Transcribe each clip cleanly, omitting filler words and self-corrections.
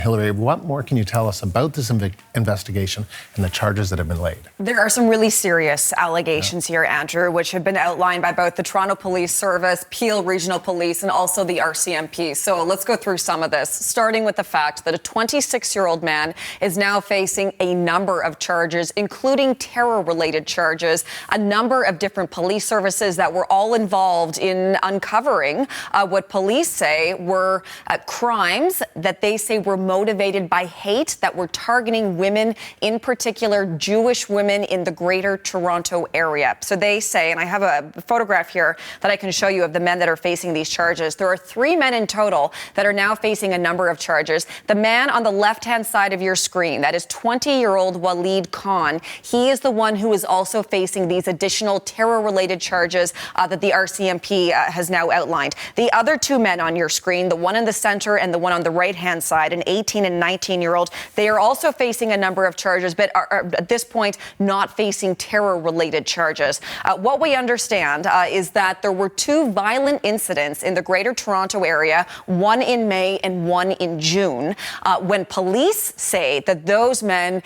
Hillary, what more can you tell us about this investigation and the charges that have been laid? There are some really serious allegations here, Andrew, which have been outlined by both the Toronto Police Service, Peel Regional Police, and also the RCMP. So let's go through some of this, starting with the fact that a 26-year-old man is now facing a number of charges, including terror-related charges, a number of different police services that were all involved in uncovering what police say were crimes that they say were motivated by hate, that were targeting women, in particular Jewish women in the Greater Toronto area. So they say, and I have a photograph here that I can show you of the men that are facing these charges. There are 3 men in total that are now facing a number of charges. The man on the left-hand side of your screen, that is 20-year-old Waleed Khan. He is the one who is also facing these additional terror-related charges that the RCMP has now outlined. The other 2 men on your screen, the one in the center and the one on the right-hand side, an 18 and 19-year-old, they are also facing a number of charges, but are at this point not facing terror-related charges. What we understand is that there were 2 violent incidents in the Greater Toronto area, one in May and one in June, when police say that those men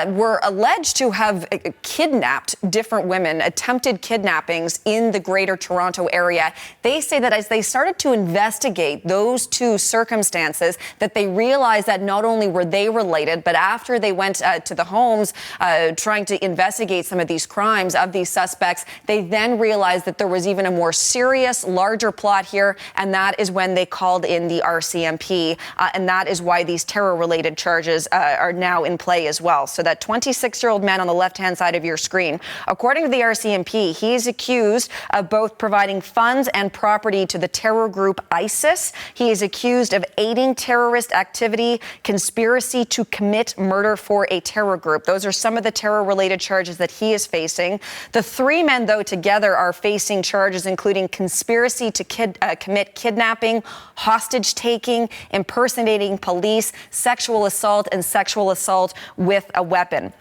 were alleged to have kidnapped different women, attempted kidnappings in the Greater Toronto area. They say that as they started to investigate those 2 circumstances, that they realized that not only were they related, but after they went to the homes trying to investigate some of these crimes of these suspects, they then realized that there was even a more serious, larger plot here, and that is when they called in the RCMP, and that is why these terror-related charges are now in play as well. So that 26-year-old man on the left-hand side of your screen, according to the RCMP, he is accused of both providing funds and property to the terror group ISIS. He is accused of aiding terrorist activity, conspiracy to commit murder for a terror group. Those are some of the terror-related charges that he is facing. The 3 men, though, together are facing charges including conspiracy to commit kidnapping, hostage-taking, impersonating police, sexual assault, and sexual assault with a weapon.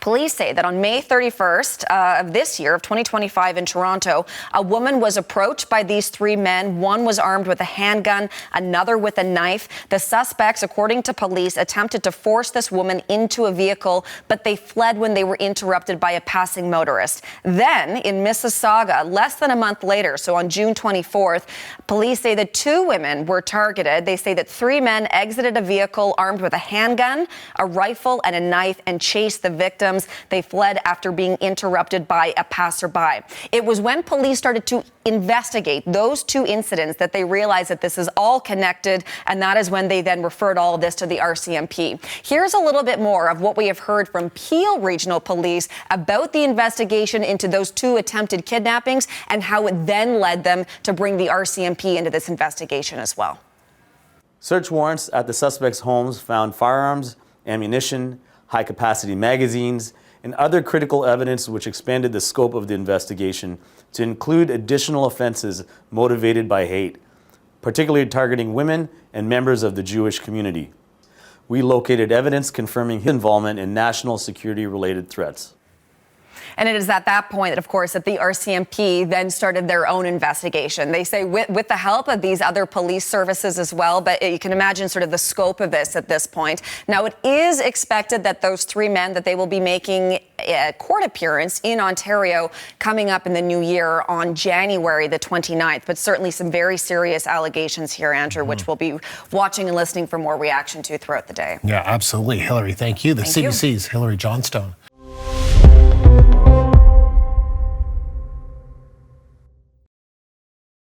Police say that on May 31st of this year, of 2025 in Toronto, a woman was approached by these 3 men. One was armed with a handgun, another with a knife. The suspects, according to police, attempted to force this woman into a vehicle, but they fled when they were interrupted by a passing motorist. Then, in Mississauga, less than a month later, so on June 24th, police say that 2 women were targeted. They say that 3 men exited a vehicle armed with a handgun, a rifle, and a knife and chased the victim. They fled after being interrupted by a passerby. It was when police started to investigate those 2 incidents that they realized that this is all connected, and that is when they then referred all of this to the RCMP. Here's a little bit more of what we have heard from Peel Regional Police about the investigation into those 2 attempted kidnappings and how it then led them to bring the RCMP into this investigation as well. Search warrants at the suspects' homes found firearms, ammunition, high-capacity magazines, and other critical evidence which expanded the scope of the investigation to include additional offenses motivated by hate, particularly targeting women and members of the Jewish community. We located evidence confirming his involvement in national security-related threats. And it is at that point that, of course, that the RCMP then started their own investigation. They say with the help of these other police services as well, but you can imagine sort of the scope of this at this point. Now, it is expected that those 3 men, that they will be making a court appearance in Ontario coming up in the new year on January the 29th. But certainly some very serious allegations here, Andrew, which we'll be watching and listening for more reaction to throughout the day. Yeah, absolutely. Hillary, thank you. The CBC's Hillary Johnstone.